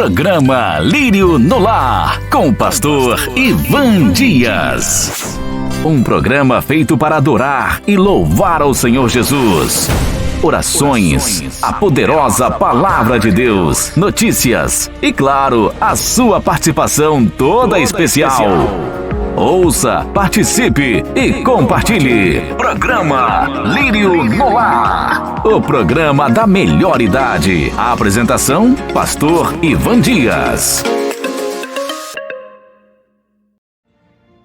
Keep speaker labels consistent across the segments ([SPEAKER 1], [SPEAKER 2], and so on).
[SPEAKER 1] Programa Lírio no Lar, com o pastor Ivan Dias. Um programa feito para adorar e louvar ao Senhor Jesus. Orações, a poderosa Palavra de Deus, notícias e, claro, a sua participação toda especial. Ouça, participe e compartilhe. Programa Lírio no Lar, o programa da melhor idade. A apresentação, pastor Ivan Dias.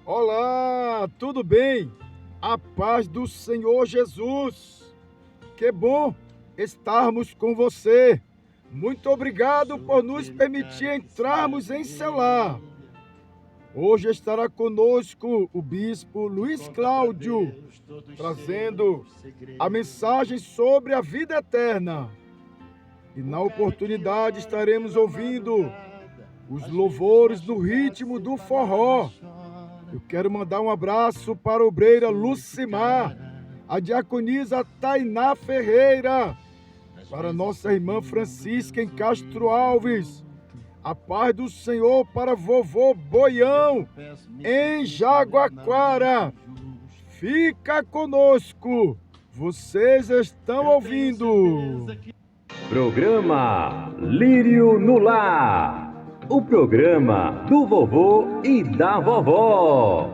[SPEAKER 2] Olá, tudo bem? A paz do Senhor Jesus. Que bom estarmos com você. Muito obrigado por nos permitir entrarmos em seu lar. Hoje estará conosco o bispo Luiz Cláudio, trazendo a mensagem sobre a vida eterna. E na oportunidade estaremos ouvindo os louvores no ritmo do forró. Eu quero mandar um abraço para a obreira Lucimar, a diaconisa Tainá Ferreira, para nossa irmã Francisca em Castro Alves. A paz do Senhor para vovô Boião, em Jaguaquara. Fica conosco, vocês estão ouvindo.
[SPEAKER 3] Programa Lírio no Lar, o programa do vovô e da vovó,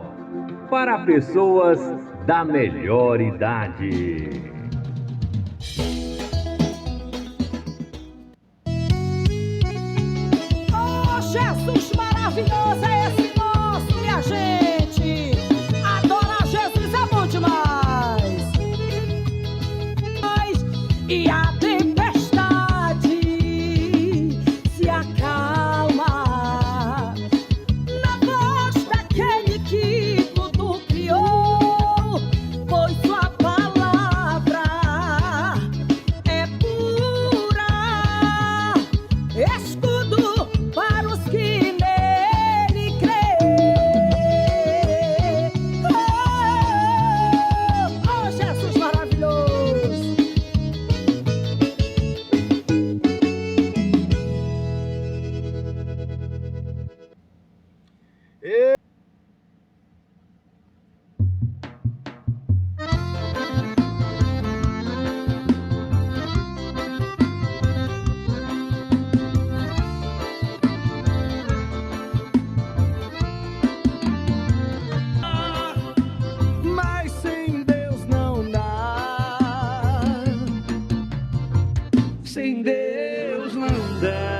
[SPEAKER 3] para pessoas da melhor idade.
[SPEAKER 4] Jesus maravilhoso é esse nosso, minha gente. Adorar Jesus é bom demais. E a tempestade se acalma na voz daquele que tudo criou, pois sua palavra é pura, escudo para os que nele crêem. Oh, Jesus maravilhoso. Mas sem Deus não dá. Sem Deus não dá.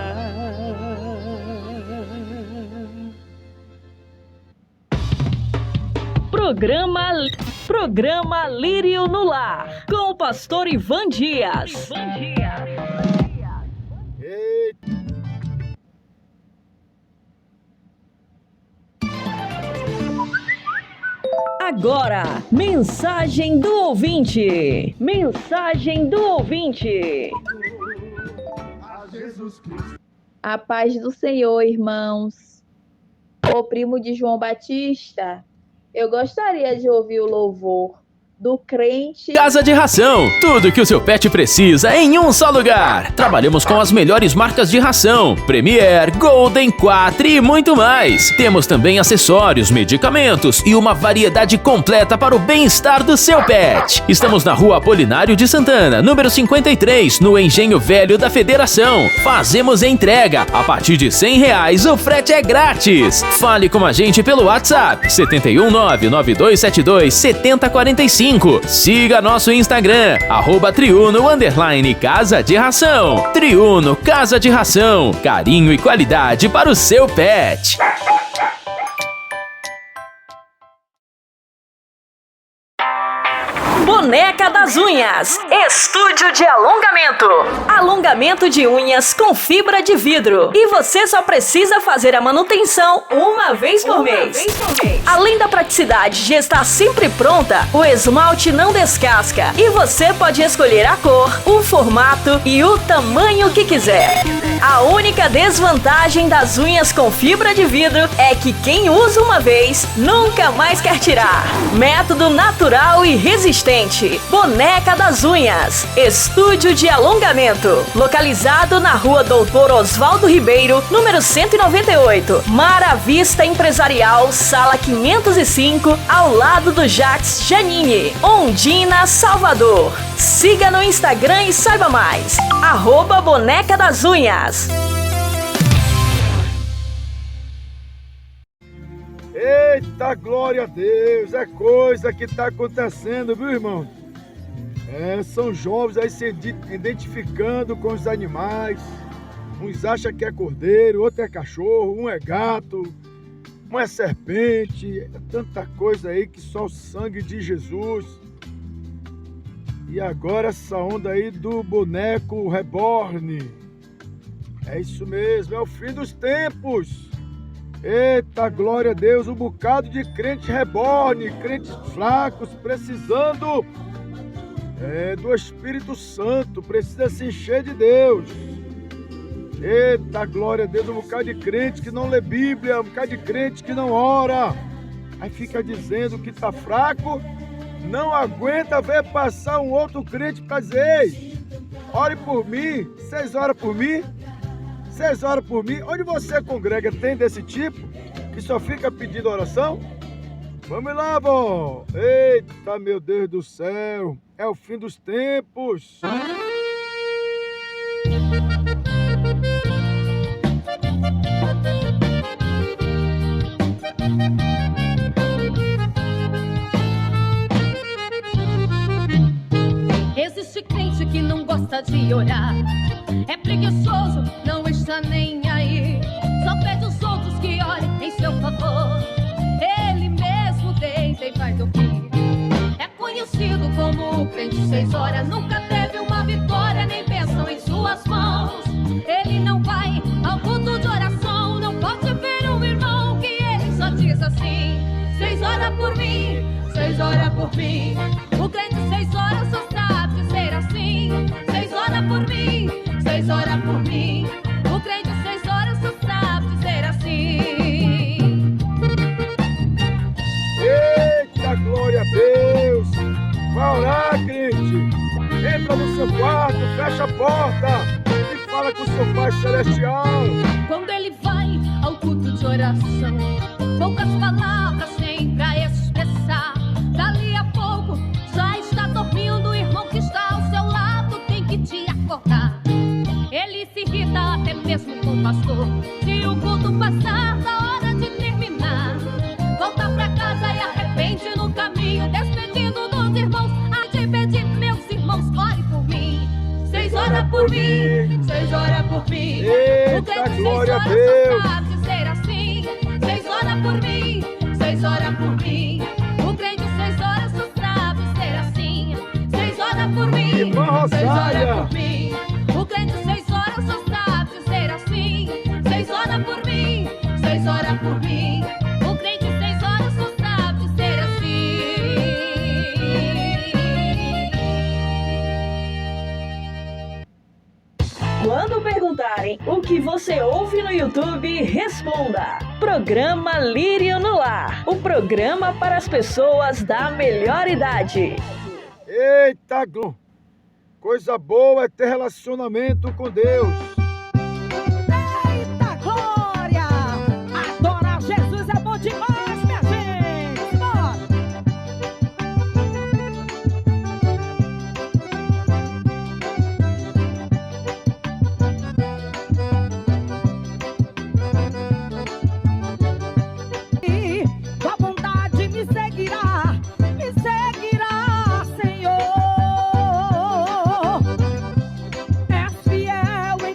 [SPEAKER 5] Programa Lírio no Lar, com o pastor Ivan Dias.
[SPEAKER 2] Eita.
[SPEAKER 5] Agora, mensagem do ouvinte. Mensagem do ouvinte.
[SPEAKER 6] A paz do Senhor, irmãos. O primo de João Batista, eu gostaria de ouvir o louvor do crente.
[SPEAKER 7] Casa de Ração, tudo que o seu pet precisa em um só lugar. Trabalhamos com as melhores marcas de ração, Premier, Golden, Quatro e muito mais. Temos também acessórios, medicamentos e uma variedade completa para o bem-estar do seu pet. Estamos na Rua Apolinário de Santana, número 53, no Engenho Velho da Federação. Fazemos entrega. A partir de R$100, o frete é grátis. Fale com a gente pelo WhatsApp 71992727045. Siga nosso Instagram, @triuno_Casa de Ração. Triuno Casa de Ração, carinho e qualidade para o seu pet.
[SPEAKER 5] Boneca das Unhas, estúdio de alongamento. Alongamento de unhas com fibra de vidro. E você só precisa fazer a manutenção uma vez por mês. Além da praticidade de estar sempre pronta, o esmalte não descasca. E você pode escolher a cor, o formato e o tamanho que quiser. A única desvantagem das unhas com fibra de vidro é que quem usa uma vez nunca mais quer tirar. Método natural e resistente. gente. Boneca das Unhas, estúdio de alongamento, localizado na rua Doutor Oswaldo Ribeiro, número 198, Mara Vista Empresarial, sala 505, ao lado do Jax Janine, Ondina, Salvador. Siga no Instagram e saiba mais. @Boneca das Unhas.
[SPEAKER 2] Eita, glória a Deus, é coisa que está acontecendo, viu, irmão? São jovens aí se identificando com os animais. Uns acham que é cordeiro, outro é cachorro, um é gato, um é serpente. É tanta coisa aí que só o sangue de Jesus. E agora essa onda aí do boneco reborn. É isso mesmo, é o fim dos tempos. Eita, glória a Deus, um bocado de crente reborn, crentes fracos, precisando do Espírito Santo, precisa se encher de Deus. Eita, glória a Deus, um bocado de crente que não lê Bíblia, um bocado de crente que não ora. Aí fica dizendo que tá fraco, não aguenta ver passar um outro crente para dizer: ei, ore por mim, vocês oram por mim? Vocês oram por mim? Onde você congrega tem desse tipo? Que só fica pedindo oração? Vamos lá, vó! Eita, meu Deus do céu! É o fim dos tempos!
[SPEAKER 4] Existe crente que não gosta de orar, é preguiçoso, não está nem aí, só pede os outros que orem em seu favor. Ele mesmo deita e vai dormir. É conhecido como o crente 6 horas, nunca teve uma vitória, nem bênção em suas mãos. Ele não vai ao culto de oração, não pode ver um irmão que ele só diz assim: 6 horas por mim, 6 horas por mim. O crente 6 horas só sabe dizer assim: 6 horas por mim, 6 horas por mim. O crente 6 horas só sabe dizer assim.
[SPEAKER 2] Eita, glória a Deus! Vai orar, crente! Entra no seu quarto, fecha a porta e fala com o seu Pai Celestial.
[SPEAKER 4] Quando ele vai ao culto de oração, poucas palavras tem pra expressar. Dali a pouco já está dormindo, o irmão que está ao seu lado tem que te acordar. Ele se irrita até mesmo com o pastor, se o culto passar da hora de terminar. Volta pra casa e arrepende no caminho, despedindo dos irmãos. A te pedir, meus irmãos, ore por mim. 6 horas por mim, 6 horas por mim.
[SPEAKER 2] Eita, glória a Deus!
[SPEAKER 4] Só sabe dizer assim: 6 horas por mim, 6 horas por mim. O crente 6 horas só sabe dizer assim: 6 horas por mim,
[SPEAKER 2] Irmã
[SPEAKER 4] 6
[SPEAKER 2] Rosália!
[SPEAKER 4] horas por mim. O crente 6 horas só sabe dizer assim: 6 horas por mim, 6 horas por mim. O crente 6 horas só sabe dizer assim.
[SPEAKER 5] Quando perguntarem o que você ouve no YouTube, responda: Programa Lírio no Lar, o programa para as pessoas da melhor idade.
[SPEAKER 2] Eita, coisa boa é ter relacionamento com Deus.
[SPEAKER 4] Eita glória! Adorar Jesus é bom demais, minha gente! Bora! Tua bondade me seguirá, Senhor. És fiel em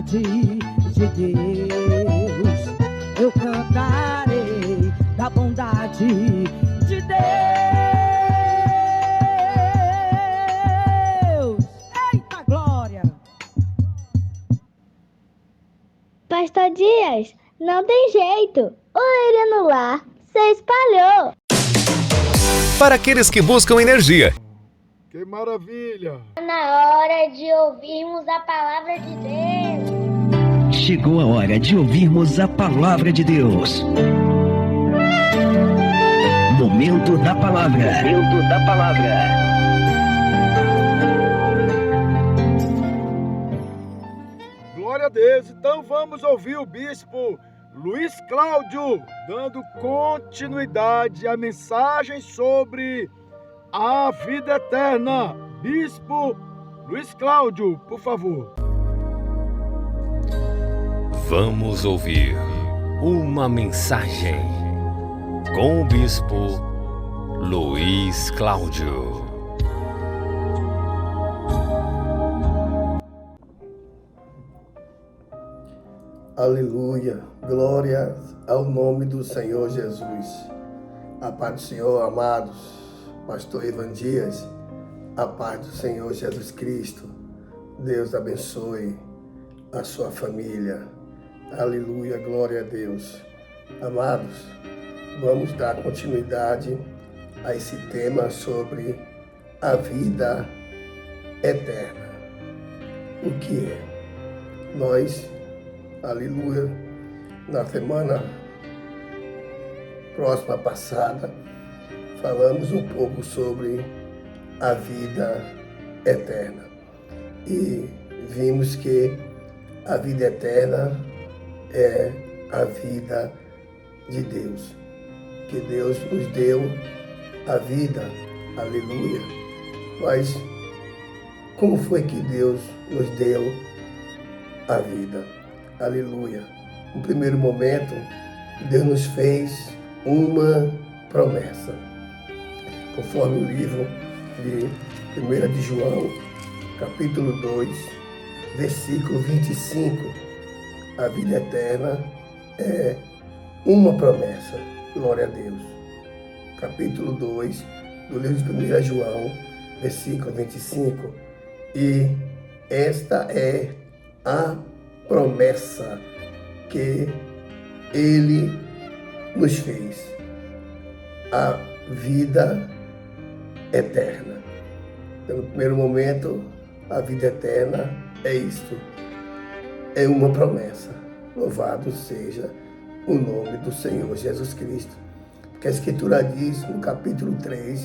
[SPEAKER 8] bondade de Deus. Eu cantarei da bondade de Deus. Eita glória!
[SPEAKER 9] Pastor Dias, não tem jeito. O Lírio no Lar se espalhou.
[SPEAKER 10] Para aqueles que buscam energia.
[SPEAKER 2] Que maravilha!
[SPEAKER 9] Na hora de ouvirmos a palavra de Deus.
[SPEAKER 11] Chegou a hora de ouvirmos a palavra de Deus. Momento da palavra. Momento da palavra.
[SPEAKER 2] Glória a Deus! Então vamos ouvir o bispo Luiz Cláudio dando continuidade à mensagem sobre a vida eterna. Bispo Luiz Cláudio, por favor.
[SPEAKER 3] Vamos ouvir uma mensagem com o bispo Luiz Cláudio.
[SPEAKER 12] Aleluia, glória ao nome do Senhor Jesus. A paz do Senhor, amados, pastor Ivan Dias, a paz do Senhor Jesus Cristo. Deus abençoe a sua família. Aleluia, glória a Deus. Amados, vamos dar continuidade a esse tema sobre a vida eterna. O que é? Nós, aleluia, na semana próxima passada, falamos um pouco sobre a vida eterna e vimos que a vida eterna é a vida de Deus, que Deus nos deu a vida, aleluia. Mas como foi que Deus nos deu a vida? Aleluia. No primeiro momento, Deus nos fez uma promessa. Conforme o livro de 1 de João, capítulo 2, versículo 25, a vida eterna é uma promessa. Glória a Deus. Capítulo 2 do livro de 1 João, versículo 25. E esta é a promessa que Ele nos fez, a vida eterna. No primeiro momento, a vida eterna é isto, é uma promessa. Louvado seja o nome do Senhor Jesus Cristo. Porque a Escritura diz no capítulo 3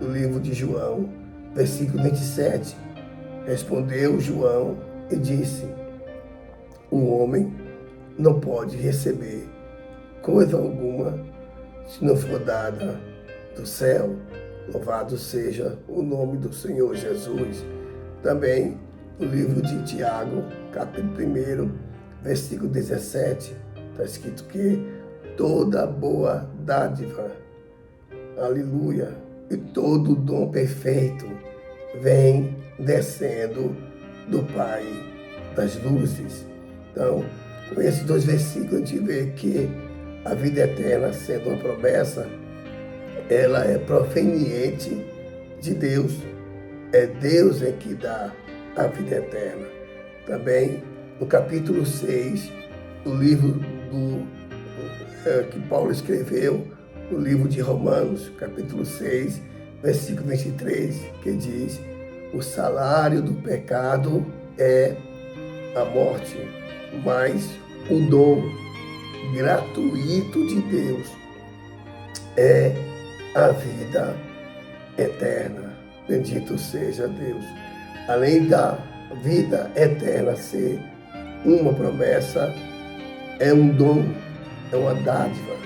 [SPEAKER 12] do livro de João, versículo 27, respondeu João e disse: o homem não pode receber coisa alguma se não for dada do céu. Louvado seja o nome do Senhor Jesus. Também no livro de Tiago, capítulo 1, versículo 17, está escrito que toda boa dádiva, aleluia, e todo dom perfeito vem descendo do Pai das luzes. Então, com esses dois versículos, a gente vê que a vida eterna, sendo uma promessa, ela é proveniente de Deus. É Deus que dá a vida eterna. Também, no capítulo 6, do livro que Paulo escreveu, no livro de Romanos, capítulo 6, versículo 23, que diz: o salário do pecado é a morte, mas o dom gratuito de Deus é a vida eterna. Bendito seja Deus. Além da vida eterna ser uma promessa, é um dom, é uma dádiva,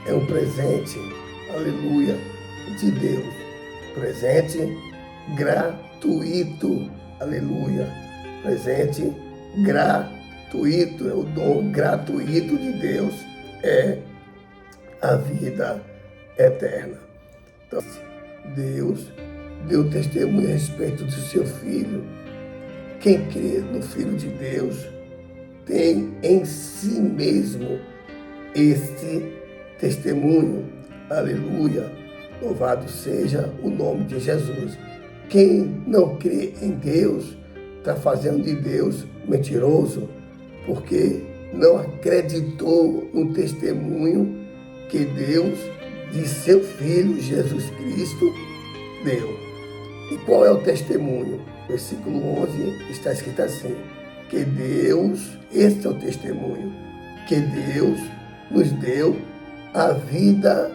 [SPEAKER 12] é um presente, aleluia, de Deus. Presente gratuito, aleluia. Presente gratuito, é o dom gratuito de Deus, é a vida eterna. Então, Deus deu testemunho a respeito do seu Filho. Quem crê no Filho de Deus tem em si mesmo este testemunho. Aleluia. Louvado seja o nome de Jesus. Quem não crê em Deus está fazendo de Deus mentiroso, porque não acreditou no testemunho que Deus de seu Filho Jesus Cristo deu. E qual é o testemunho? Versículo 11 está escrito assim, que Deus, este é o testemunho, que Deus nos deu a vida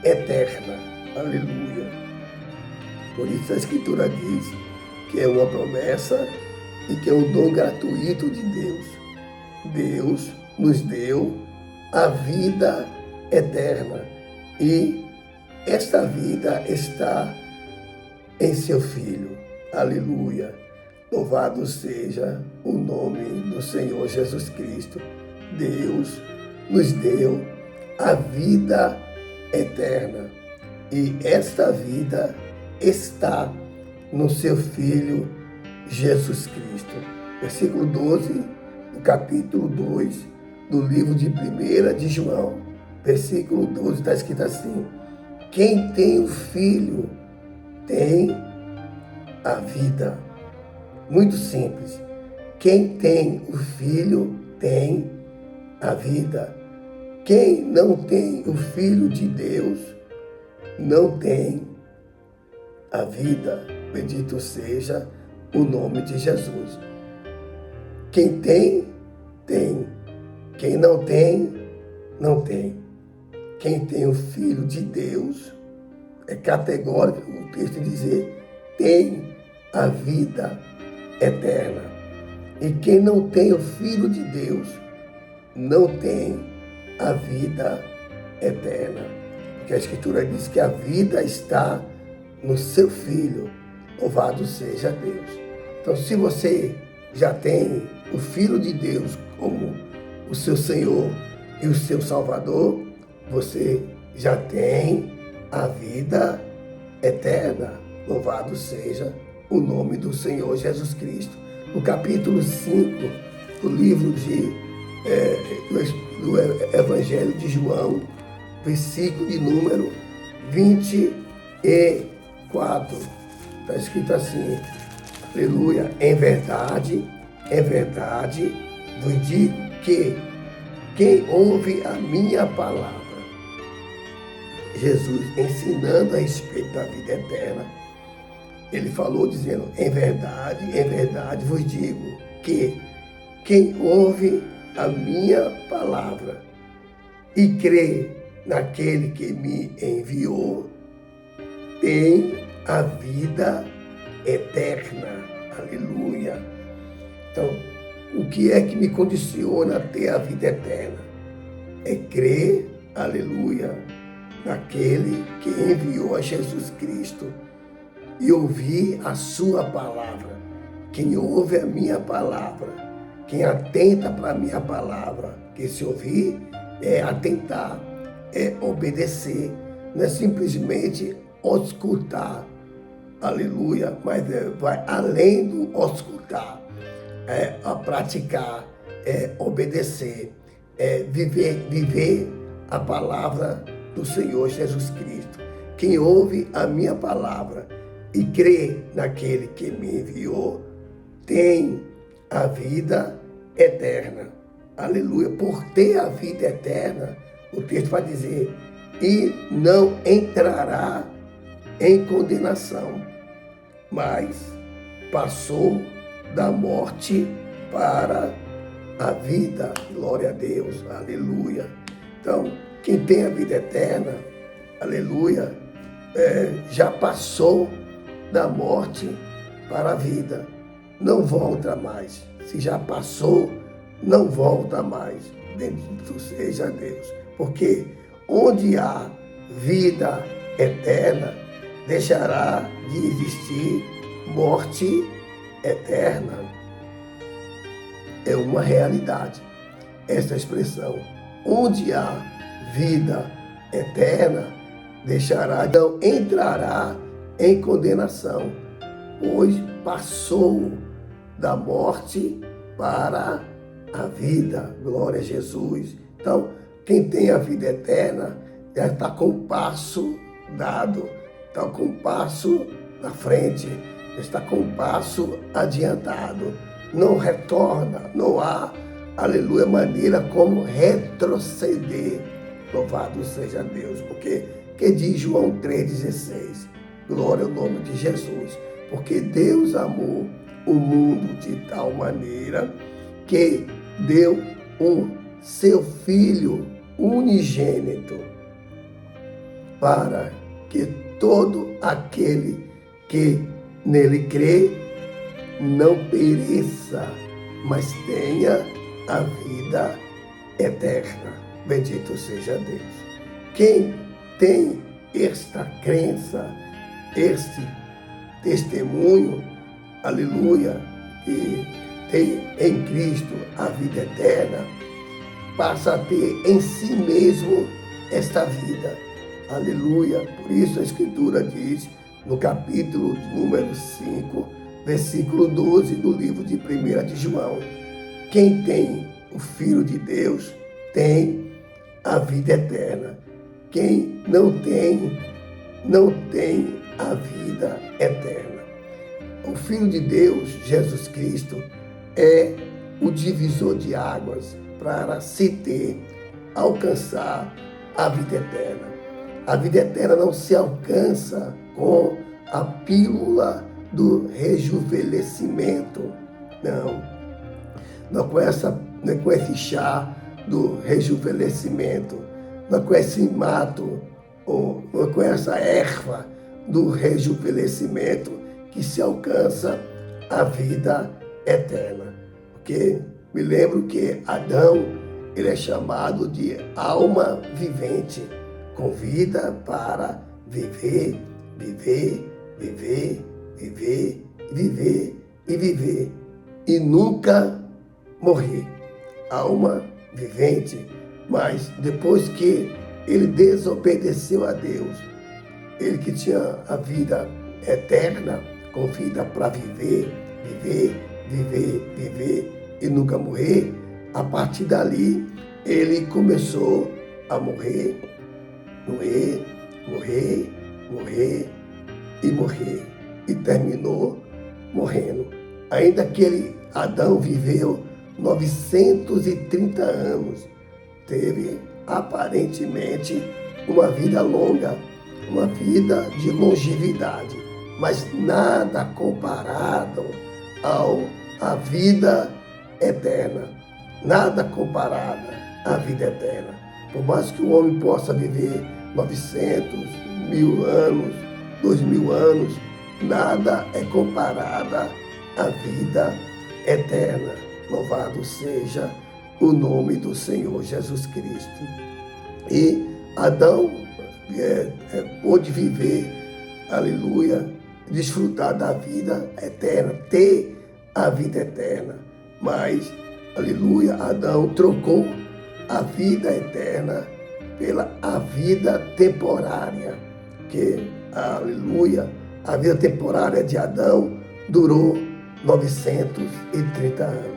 [SPEAKER 12] eterna. Aleluia. Por isso a Escritura diz que é uma promessa e que é um dom gratuito de Deus. Deus nos deu a vida eterna e esta vida está em seu Filho. Aleluia. Louvado seja o nome do Senhor Jesus Cristo. Deus nos deu a vida eterna e esta vida está no seu Filho Jesus Cristo. Versículo 12, do capítulo 2 do livro de 1 de João, versículo 12, está escrito assim: quem tem o Filho tem a vida. Muito simples. Quem tem o Filho tem a vida. Quem não tem o Filho de Deus não tem a vida. Bendito seja o nome de Jesus. Quem tem, tem. Quem não tem, não tem. Quem tem o Filho de Deus, é categórico o texto dizer, tem a vida eterna. E quem não tem o Filho de Deus, não tem a vida eterna. Porque a Escritura diz que a vida está no seu Filho. Louvado seja Deus. Então, se você já tem o Filho de Deus como o seu Senhor e o seu Salvador, você já tem a vida eterna. Louvado seja o nome do Senhor Jesus Cristo. No capítulo 5 do livro do Evangelho de João, versículo de número 24, está escrito assim, aleluia, em verdade, vos digo que quem ouve a minha palavra, Jesus ensinando a respeito da vida eterna, ele falou dizendo, em verdade vos digo que quem ouve a minha palavra e crê naquele que me enviou, tem a vida eterna. Aleluia. Então, o que é que me condiciona a ter a vida eterna? É crer, aleluia, naquele que enviou a Jesus Cristo e ouvir a sua palavra. Quem ouve a minha palavra, quem atenta para a minha palavra, que se ouvir é atentar, é obedecer, não é simplesmente escutar, aleluia, mas vai além do escutar, é a praticar, é obedecer, é viver a palavra do Senhor Jesus Cristo. Quem ouve a minha palavra e crê naquele que me enviou, tem a vida eterna. Aleluia. Por ter a vida eterna, o texto vai dizer, e não entrará em condenação, mas passou da morte para a vida. Glória a Deus. Aleluia. Então, quem tem a vida eterna, aleluia, já passou da morte para a vida. Não volta mais. Se já passou, não volta mais. Bendito seja Deus. Porque onde há vida eterna, deixará de existir morte eterna. É uma realidade. Essa expressão, onde há vida eterna, deixará, não entrará em condenação, pois passou da morte para a vida. Glória a Jesus. Então, quem tem a vida eterna já está com o passo dado, está com o passo na frente, está com o passo adiantado. Não retorna, não há, aleluia, maneira como retroceder. Louvado seja Deus, porque que diz João 3,16, glória ao nome de Jesus, porque Deus amou o mundo de tal maneira que deu o seu Filho unigênito para que todo aquele que nele crê não pereça, mas tenha a vida eterna. Bendito seja Deus. Quem tem esta crença, este testemunho, aleluia, que tem em Cristo a vida eterna, passa a ter em si mesmo esta vida. Aleluia. Por isso a Escritura diz, no capítulo número 5, versículo 12 do livro de 1 de João, quem tem o Filho de Deus tem a vida eterna. Quem não tem, não tem a vida eterna. O Filho de Deus, Jesus Cristo, é o divisor de águas para se ter, alcançar a vida eterna. A vida eterna não se alcança com a pílula do rejuvenescimento. Não com esse chá do rejuvenescimento, não com esse mato, ou não com essa erva do rejuvenescimento que se alcança a vida eterna. Porque me lembro que Adão, ele é chamado de alma vivente, com vida para viver, viver, viver, viver, viver e viver, e nunca morrer. Alma vivente, mas depois que ele desobedeceu a Deus, ele que tinha a vida eterna, com vida para viver, viver, viver, viver e nunca morrer, a partir dali ele começou a morrer, morrer, morrer, morrer e morrer, e terminou morrendo. Ainda que Adão viveu 930 anos, teve aparentemente uma vida longa, uma vida de longevidade, mas nada comparado à vida eterna, nada comparado à vida eterna. Por mais que o homem possa viver 900, 1000 anos, 2000 anos, nada é comparado à vida eterna. Louvado seja o nome do Senhor Jesus Cristo. E Adão pôde viver, aleluia, desfrutar da vida eterna, ter a vida eterna. Mas, aleluia, Adão trocou a vida eterna pela a vida temporária. Que, aleluia, a vida temporária de Adão durou 930 anos.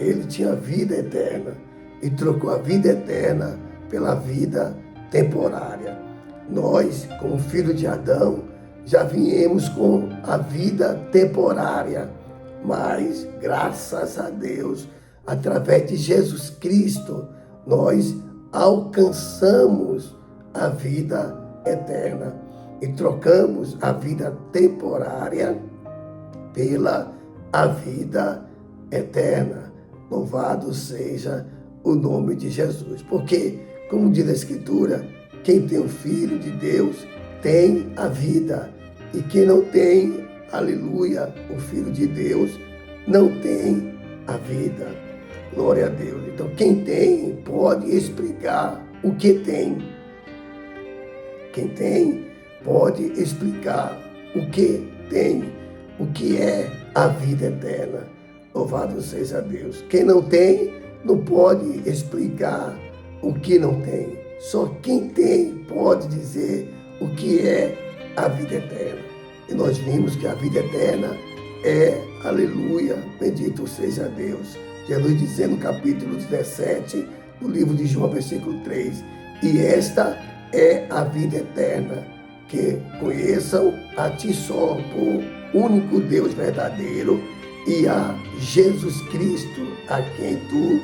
[SPEAKER 12] Ele tinha vida eterna e trocou a vida eterna pela vida temporária. Nós, como filho de Adão, já viemos com a vida temporária, mas, graças a Deus, através de Jesus Cristo, nós alcançamos a vida eterna e trocamos a vida temporária pela a vida eterna. Louvado seja o nome de Jesus. Porque, como diz a Escritura, quem tem o Filho de Deus tem a vida. E quem não tem, aleluia, o Filho de Deus, não tem a vida. Glória a Deus. Então, quem tem, pode explicar o que tem. Quem tem, pode explicar o que tem, o que é a vida eterna. Louvado seja Deus. Quem não tem, não pode explicar o que não tem. Só quem tem pode dizer o que é a vida eterna. E nós vimos que a vida eterna é, aleluia, bendito seja Deus, Jesus dizendo no capítulo 17 do livro de João, versículo 3, e esta é a vida eterna, que conheçam a ti só, o único Deus verdadeiro, e a Jesus Cristo, a quem tu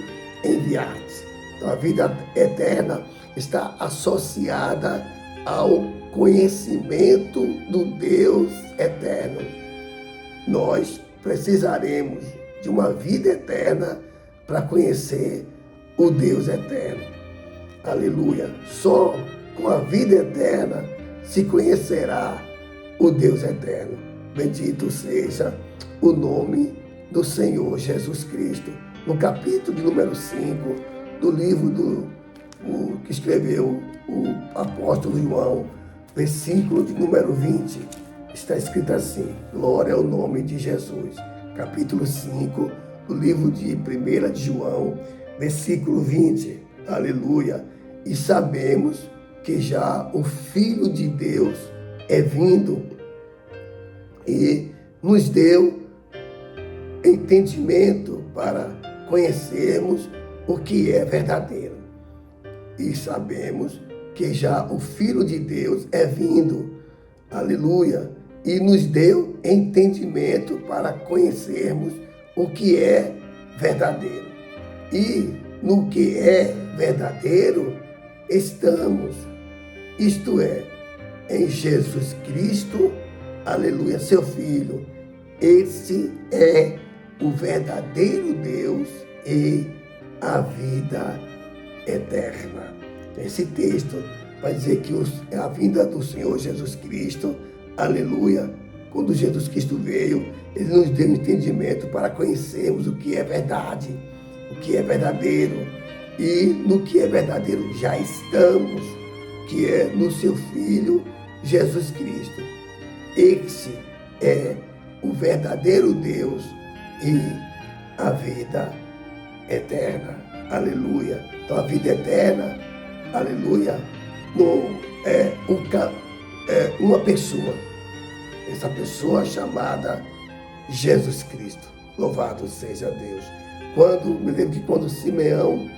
[SPEAKER 12] enviaste. Então, a vida eterna está associada ao conhecimento do Deus eterno. Nós precisaremos de uma vida eterna para conhecer o Deus eterno. Aleluia! Só com a vida eterna se conhecerá o Deus eterno. Bendito seja o nome do Senhor Jesus Cristo. No capítulo de número 5 do livro que escreveu o apóstolo João, versículo de número 20, está escrito assim: glória ao nome de Jesus. Capítulo 5 do livro de 1 de João, versículo 20. Aleluia! E sabemos que já o Filho de Deus é vindo e nos deu entendimento para conhecermos o que é verdadeiro. E sabemos que já o Filho de Deus é vindo, aleluia, e nos deu entendimento para conhecermos o que é verdadeiro. E no que é verdadeiro estamos, isto é, em Jesus Cristo, aleluia, seu Filho. Esse é o verdadeiro Deus e a vida eterna. Esse texto vai dizer que a vinda do Senhor Jesus Cristo, aleluia, quando Jesus Cristo veio, Ele nos deu entendimento para conhecermos o que é verdade, o que é verdadeiro. E no que é verdadeiro já estamos, que é no seu Filho Jesus Cristo. Esse é o verdadeiro Deus e a vida eterna. Aleluia. Então a vida eterna, aleluia, não é uma pessoa. Essa pessoa chamada Jesus Cristo. Louvado seja Deus. Me lembro que quando Simeão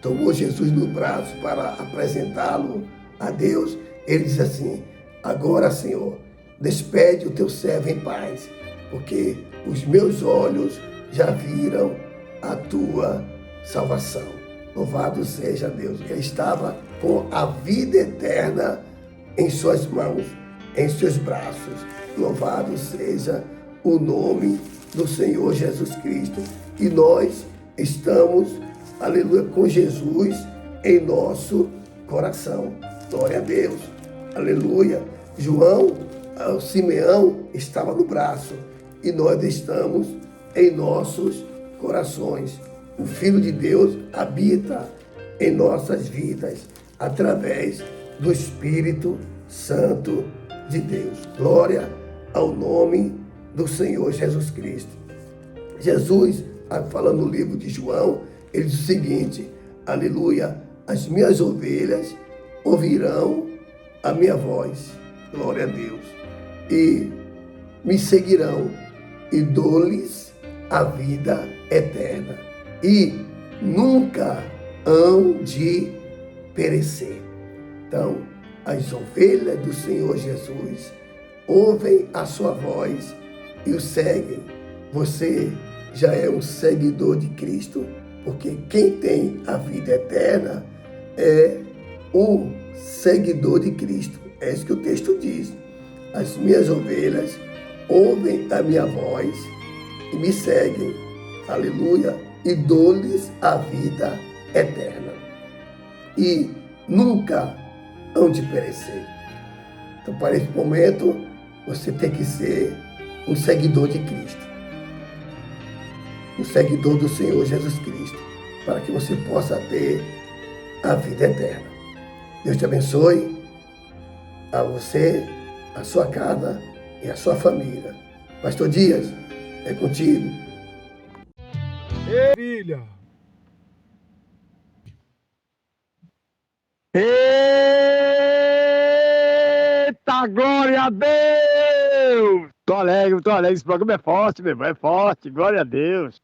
[SPEAKER 12] tomou Jesus no braço para apresentá-lo a Deus, ele disse assim: agora, Senhor, despede o teu servo em paz, porque os meus olhos já viram a tua salvação. Louvado seja Deus. Ele estava com a vida eterna em suas mãos, em seus braços. Louvado seja o nome do Senhor Jesus Cristo. E nós estamos, aleluia, com Jesus em nosso coração. Glória a Deus. Aleluia. Simeão estava no braço e nós estamos em nossos corações. O Filho de Deus habita em nossas vidas através do Espírito Santo de Deus. Glória ao nome do Senhor Jesus Cristo. Jesus, falando no livro de João, ele diz o seguinte: aleluia, as minhas ovelhas ouvirão a minha voz, glória a Deus, e me seguirão, e dou-lhes a vida eterna, e nunca hão de perecer. Então, as ovelhas do Senhor Jesus ouvem a sua voz e o seguem. Você já é um seguidor de Cristo, porque quem tem a vida eterna é o seguidor de Cristo. É isso que o texto diz. As minhas ovelhas ouvem a minha voz e me seguem. Aleluia. E dou-lhes a vida eterna. E nunca hão de perecer. Então, para esse momento, você tem que ser um seguidor de Cristo. Um seguidor do Senhor Jesus Cristo, para que você possa ter a vida eterna. Deus te abençoe, a você, a sua casa e a sua família. Pastor Dias, é contigo.
[SPEAKER 2] Ei, filha!
[SPEAKER 13] Eita, glória a Deus! Tô alegre, esse programa é forte, meu irmão, é forte, glória a Deus.